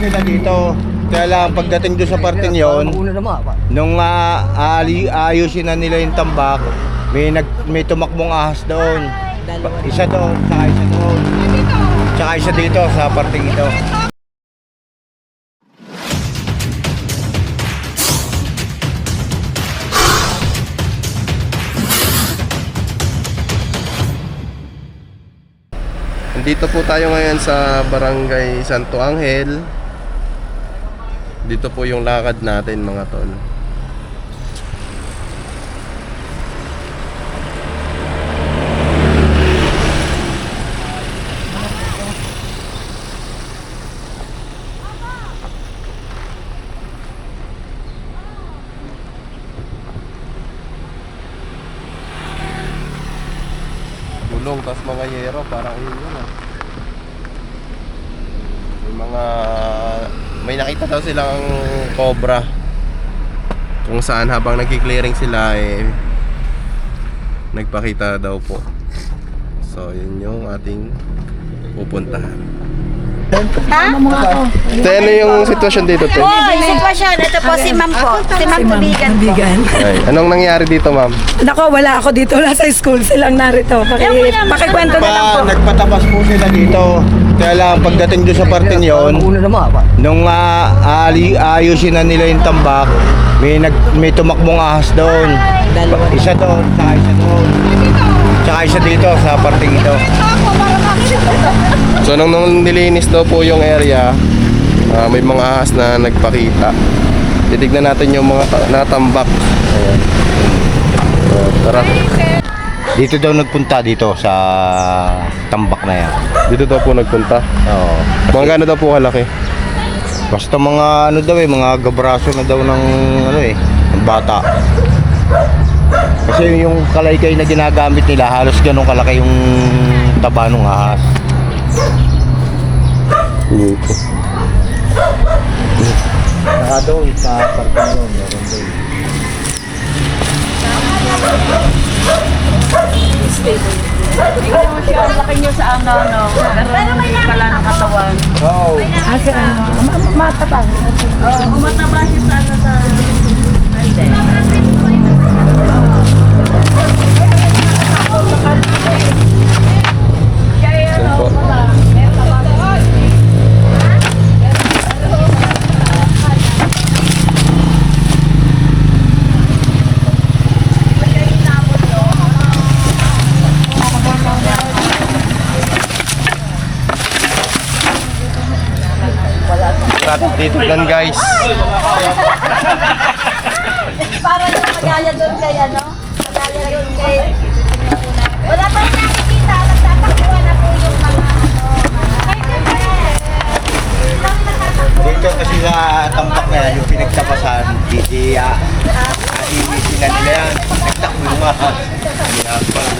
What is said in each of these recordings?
sila dito. Kaya lang pagdating doon sa parting yon, nung aayusin na nila yung tambak, may tumakbong ahas doon. Isa doon, saka isa doon. Tsaka isa dito sa parting ito. Dito po tayo ngayon sa Barangay Santo Angel. Dito po yung lakad natin mga tol. Gulong, tas mga yero, parang yun may nakita daw silang cobra kung saan habang nagki-clearing sila nagpakita daw po. So yun yung ating pupuntahan. Ha? Ano yung sitwasyon dito, te? Sitwasyon. Ito po si Ma'am po. Si Ma'am Tubigan po. Ay, anong nangyari dito, ma'am? Nako, wala ako dito. Wala sa school. Silang narito. Pakikwento na lang po. Nagpatabas po sila dito. Kaya lang pagdating doon sa parting yon, nung aayusin na nila yung tambak, may tumakbong ahas doon. Isa doon, saka isa doon. Tsaka isa dito sa parting ito. So nung nilinis daw po yung area, may mga ahas na nagpakita. Titignan natin yung mga natambak. Ayan. Tara. Dito daw nagpunta dito sa tambak na yan. Dito daw po nagpunta. Oo. Mga gano daw po kalaki? Basta mga ano daw mga gabraso na daw ng ng bata. Kasi yung kalaykay na ginagamit nila halos ganun kalaki yung taba ng ahas. Dito. Saka doon sa parting yun, meron doon. Ang laki niyo sa ano, pero hindi pala ng katawan. Oo. Matapang. Umataba siya sa ano sa... Yan po. Dito lang guys. Para yung magaya doon kay ano? Magaya doon kay... Wala pa rin nakikita. Nagtatakbuhan na po yung mga Dito kasi sa tambak na yan, yung pinagtapasan, iisin na nila yan. Nagtakbo yung ahas. Yan, parang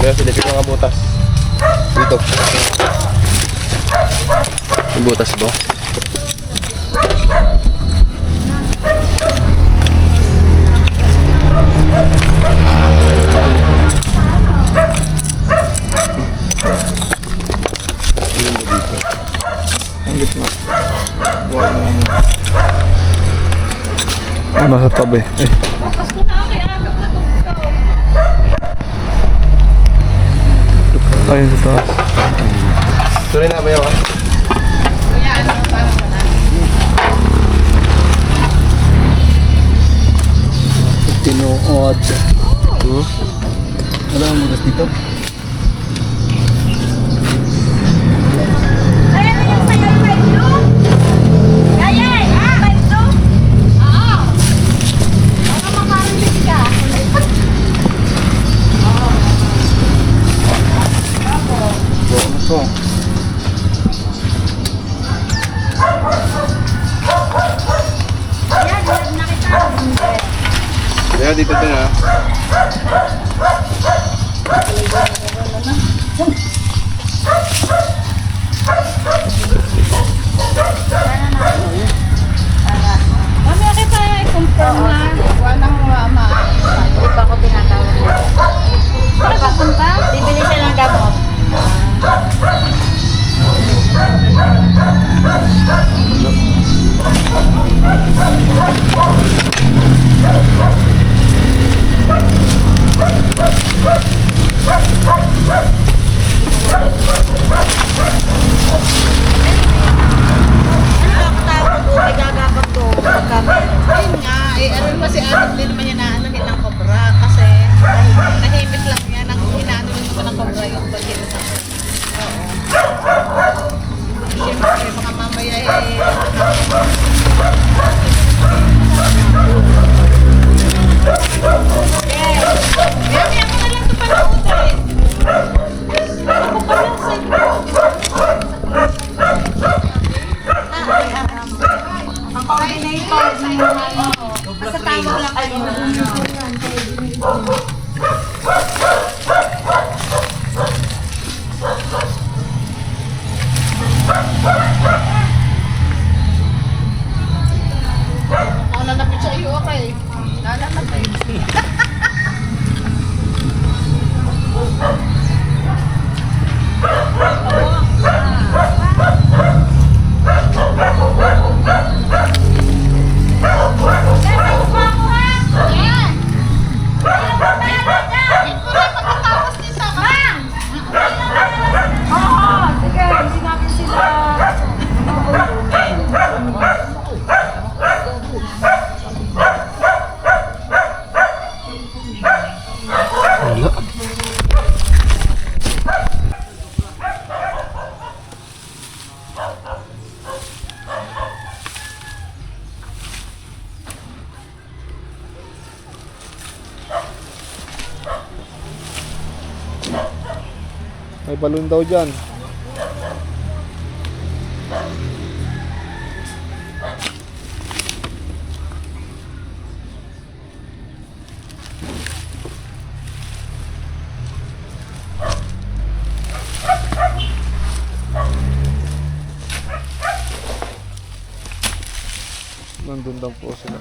Kaya silipin mga butas. Dito. Yung butas ba? Nasa tabi. Ayun sa taas. Tuloy na ba yun? tinuod. Wala ang mudas dito. Kaya dito din ha. Mami, okay pa i-confirm na. Walang ma. Hindi pa ako tinatawag na. Saan papunta? Bibili siya ng gamot. Ano ang tawag ko? May gagapag ko. Ayun nga, ano pa si Alex, din naman yan naanohin ng kobra kasi tahimik lang yan. Ang inaano rin naman ng kobra yung bagay sa Oo. Siyempre, mga mamaya Maya mo na lang ito panood eh. Ako pa lang sa Ang coordinator. Basta tawag lang kayo. Ako nalapit sa iyo, okay. Nalapit. May balon daw dyan. Nandun daw po sila.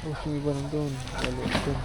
Oh, yung iba nandun. Maliit dun.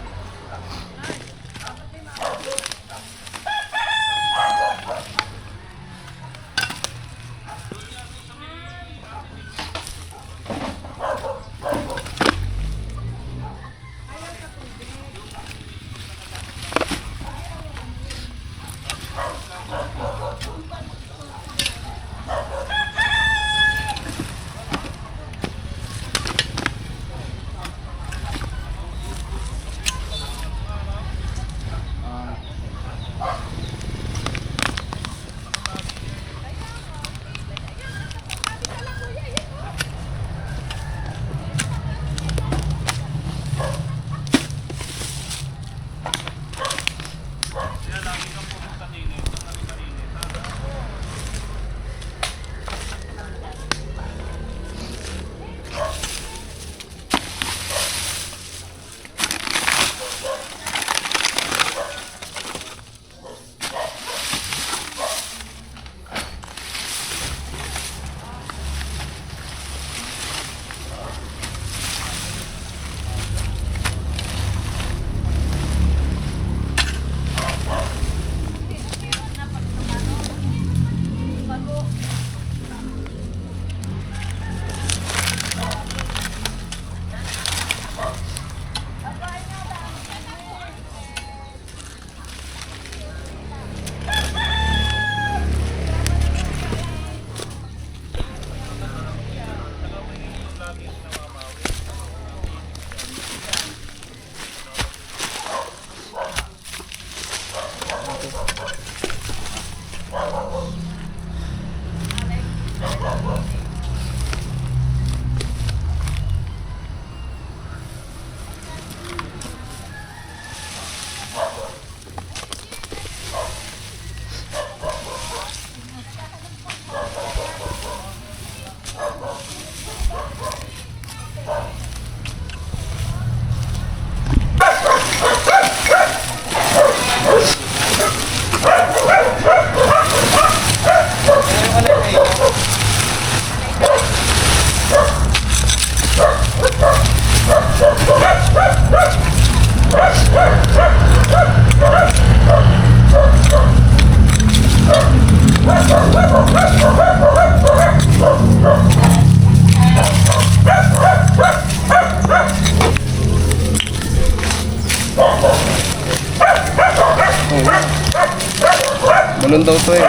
Balon daw to eh.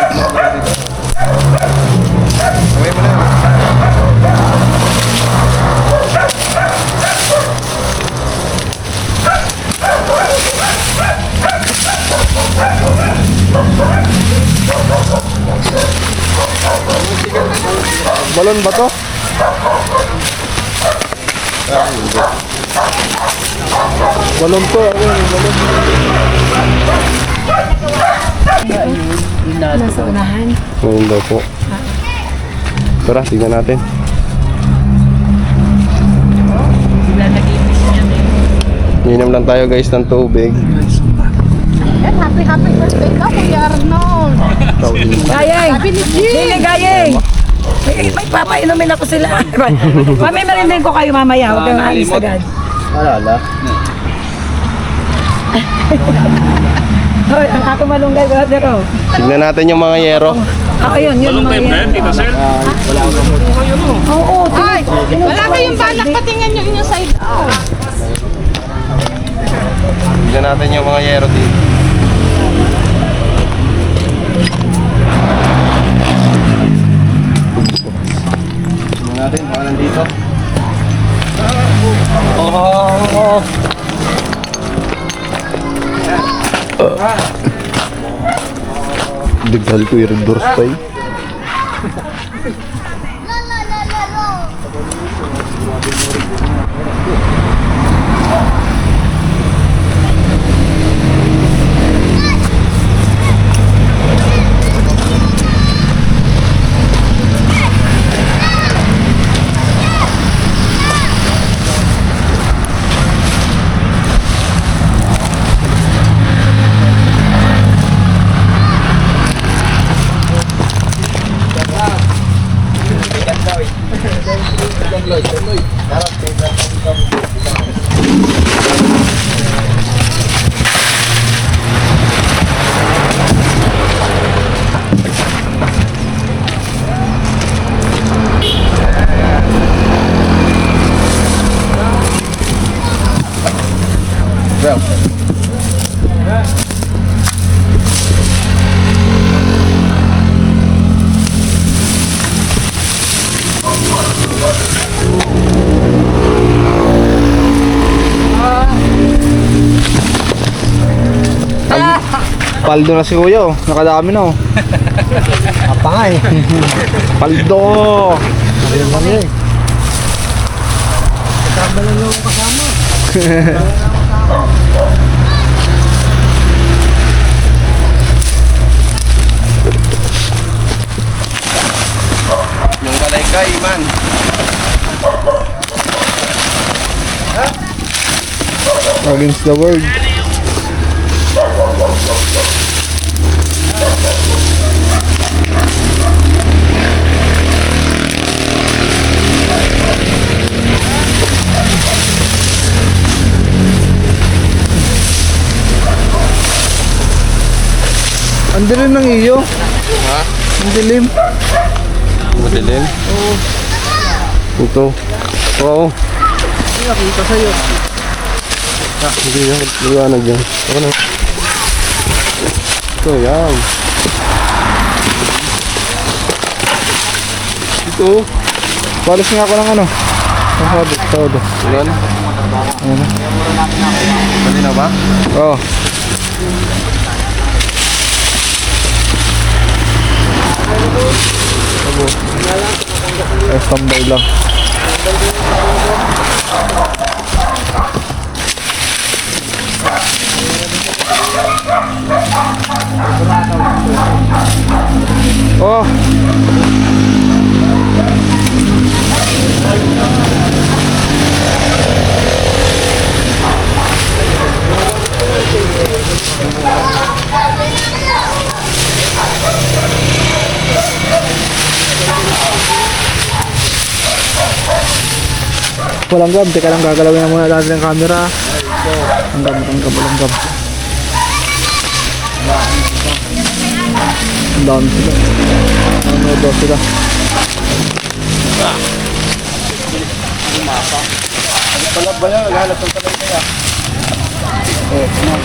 Kaway mo na. Balon ba to? Balon to. Balon. Nasa unahan. Ngayon daw po. Tara, tignan natin. Minom lang tayo guys ng tubig. Yan, happy birthday ka, Kuya Arnold. Gayeng! Dili, Gayeng! May papainumin ako sila. Mamimerindahin ko kayo mamaya. Huwag kang alis agad. Alala. Hoy, ang ako malunggay, brother. Oh. Tignan natin yung mga yero. Yun yung mga yan. Oo, Ay, wala kayong balak patingnan yung inyong side out. Tignan natin yung mga yero dito. Tignan natin, baka nandito. Digal ko yung doors pa eh. Well. Paldo na si Kuya, oh. Nakadami na, oh. Apangay. Paldo! Ayun lang yun. Yung kalaykay, man. Against the world. Ang dilim ng iyo. Ha? Ang dilim. Madilim? Oo. Ito. Oo. Nakita sa'yo. Hindi yan. Liwanag yan. Ako na. Ito, yan. Ito. Balis nga ako ng ano. Todo. Ilan? Pwede na ba? Oo. Standby lang. Oh. Walang gab, teka lang gagalawin na muna natin ang camera. Ang gab, walang gab. Ang dami sila. Ano daw sila? Palab ba yan? Lahat ng talay kaya. Oh, ano?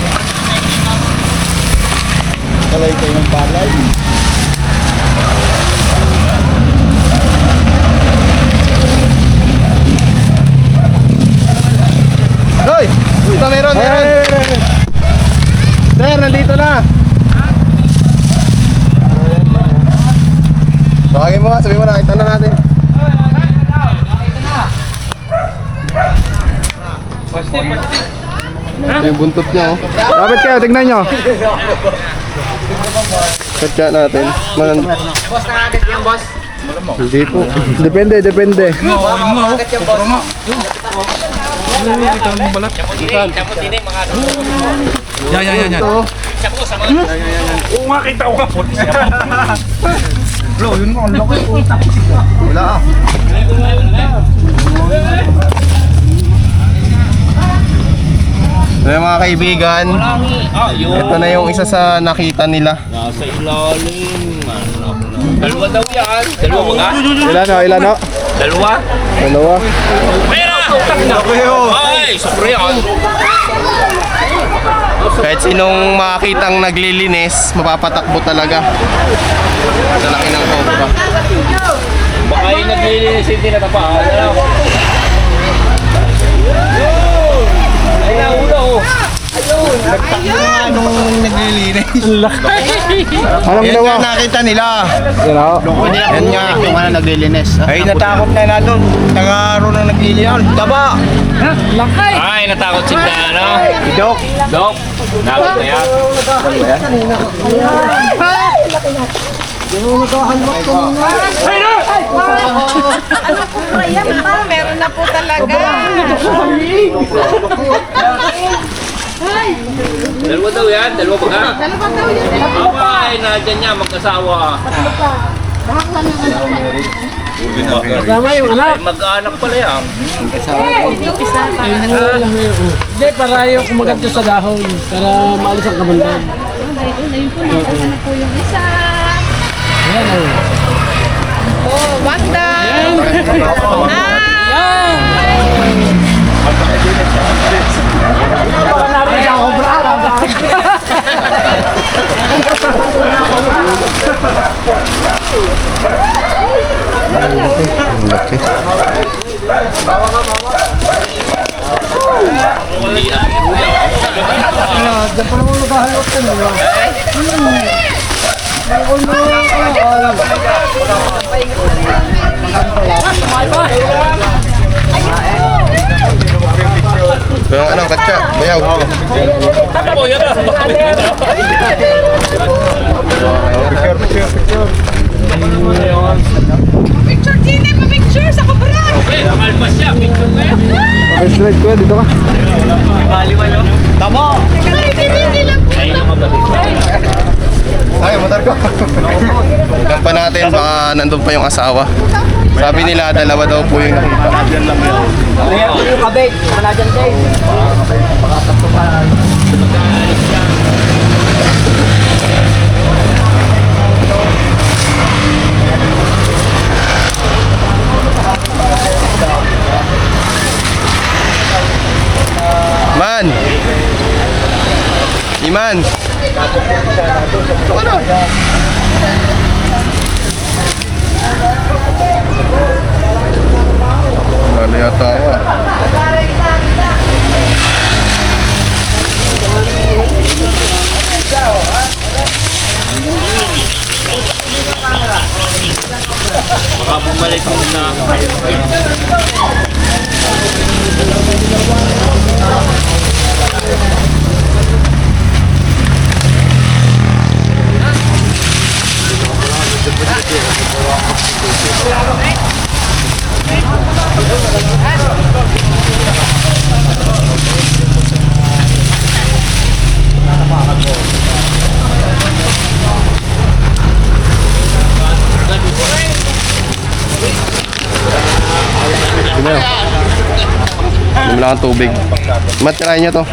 Kalay kayo ng palay. Hoy! Ito meron! Sir, nandito na! Tawagin mo nga, sabihin mo na, kita na natin. Ito yung buntot niya, oh. Dapat kayo, tignan nyo. Katya natin. Boss, nakagat yan, boss. Hindi po. Depende. Yan. Oo nga, kita ko nga po. Bro, yun mo, ang laki. Wala ah. So yung mga kaibigan, ito na yung isa sa nakita nila. Nasa ilalim. Dalawa daw yan. Dalawa mga. Ilan o? Dalawa. Pera! Ay, sobre yan. Kahit sinong makakitang naglilinis, mapapatakbo talaga. Sa laki ng cobra. Baka yung naglilinis hindi natapahan. Ay, nauna oh. Anong naglilinis? Anong Yan nga nakita nila. Yan nga. Yung ano naglilinis. Ay, natakot na doon. Tagaro na naglilinis. Taba! Ay, natakot si ano? Dok! Dok. Nakot na yan. Meron na po talaga. Dalawa daw yan. Dalawa ba? Dalawa daw yun. Ay, nandyan niya, magkasawa. Kasama yung anak. Ay, mag-anak pala yan. Hindi, para yung kumagat sa dahon. Para maalis ang kabandan. Ayun po, nakasana na po yung isa. Oh, Wanda. Pero ano, katya, bayaw. Oh, yan na. Picture, Gine, pa-picture sa kabra. Okay, nakalpas siya. Picture ko yan. Slide ko, dito ka. Teka lang, hindi lang po. Ay, Ay, motor ko. Tignan pa natin, baka nandun pa yung asawa. Sabi nila, dalawa daw po yung nakita. Man! Iman! Ano? Ano yata ako ah. baka bumalik mo na. Inom lang ang tubig. Matirahin niyo to.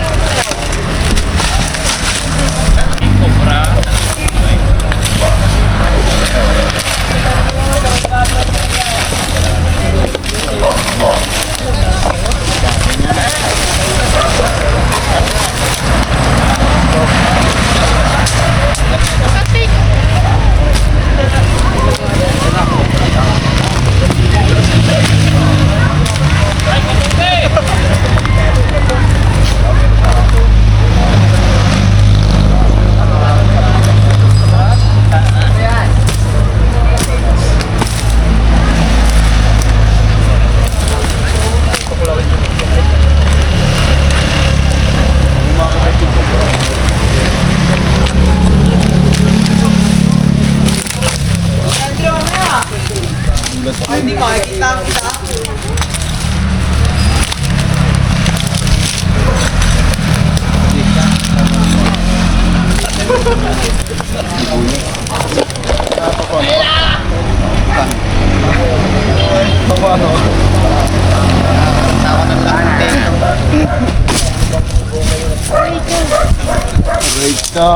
Rito.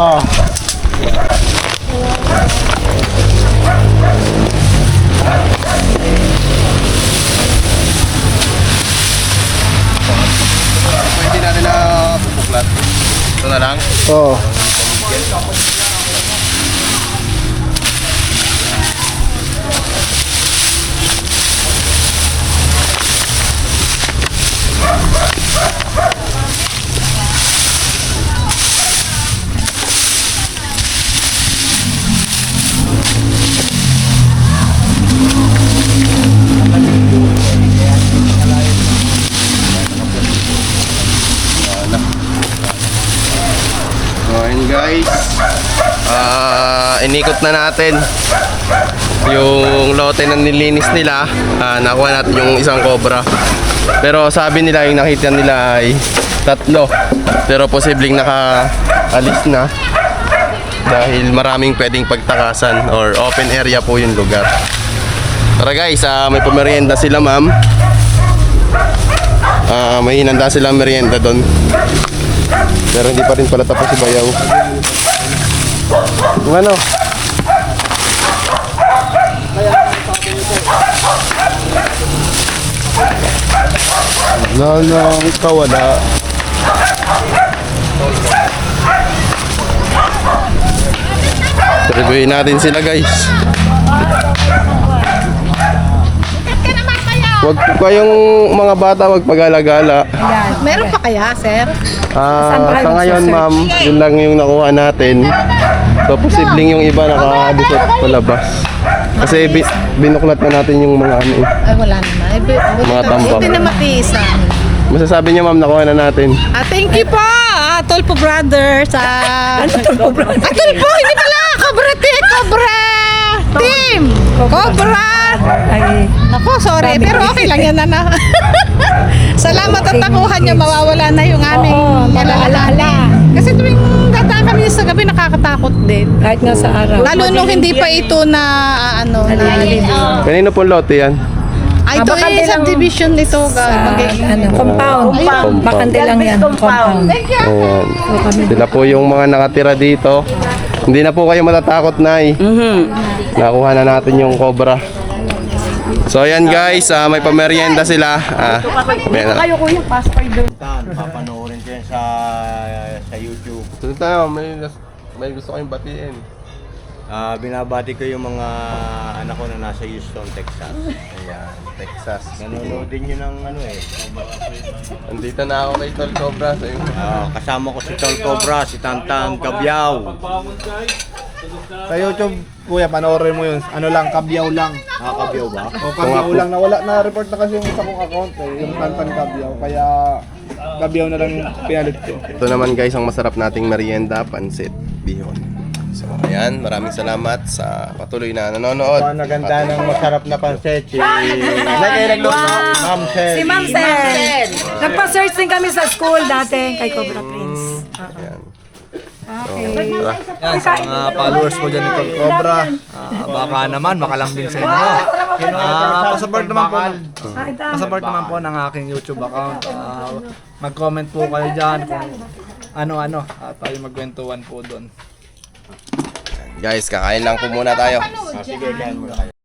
Pwede natin na pupuklat. Ito na lang. Oo. So ayun guys, inikot na natin yung lote na nilinis nila. Nakuha natin yung isang cobra. Pero sabi nila yung nakita nila ay 3. Pero posibleng nakaalis na dahil maraming pwedeng pagtakasan or open area po yung lugar. Tara guys, may pamerienda sila ma'am. May hinanda silang merienda doon. Pero hindi pa rin pala tapos si Bayaw. Kung ano? Kawala. Reviewin natin sila guys. Wag po kayong mga bata, wag pag-alagala. Meron pa kaya, sir? Sa ngayon ma'am, yun lang yung nakuha natin. So posibleng yung iba nakadusot palabas. Kasi binuklat na natin yung mga ano eh. Ay, wala naman. Mga tambak. Hindi na matiisa. Masasabi niyo ma'am, nakuha na natin. Thank you po, Tolpo Brothers. Tolpo Brothers? Tolpo, hindi pala. Cobra Team. Cobra Team. Cobra. Ay, Ako, sorry. Pero okay lang yan, na. Salamat at nakuha niyo. Mawawala na yung aming alaala. Kasi tuwing dadaan kami sa gabi, nakakatakot din. kahit nga sa araw. Lalo nung hindi pa ito na, Kanino po lote yan? ito Bakante ay lang subdivision nito. Compound. Bakante lang yan. Compound. Ayan. Sila po yung mga nakatira dito. Hindi na po kayo matatakot, Nay. Nakuha na natin yung cobra. So ayan guys, may pamerienda sila. Kayo kuya, pasok kayo doon. Papanoorin ko yan sa YouTube. Sunod tayo, may gusto kayong batiin. Binabati ko yung mga anak ko na nasa Houston, Texas. Ayan, Texas. Nanonood din yun ng ano eh. Andito na ako kay Tol Cobra. Kasama ko si Tol Cobra, si Tantan Kabyaw. Sa YouTube, kuya, panoorin mo yun. Ano lang, Kabyaw lang. Kabyaw ba? O Kabyaw lang. Nawala na report na kasi yung isa kong account eh. Yung Tantan Kabyaw. Kaya Kabyaw na lang yung pinalit ko. Ito naman guys, ang masarap nating merienda, pansit bihon. So ayan, maraming salamat sa patuloy na nanonood. Ang naganda ng masarap na pansit. Ma'am Sel. Si Ma'am Sel. Nagpa-search din kami sa school dati kay Cobra Prince. Ayan. Yan, sa mga followers mo dyan ni Tol Cobra, baka naman makalambing sa inyo. Pasuport naman po, pasuport naman po ng aking YouTube account. Mag-comment po kayo dyan kung ano-ano at tayo magkwentuhan po doon. Guys, kakain lang po muna tayo. Sige, kain muna kayo.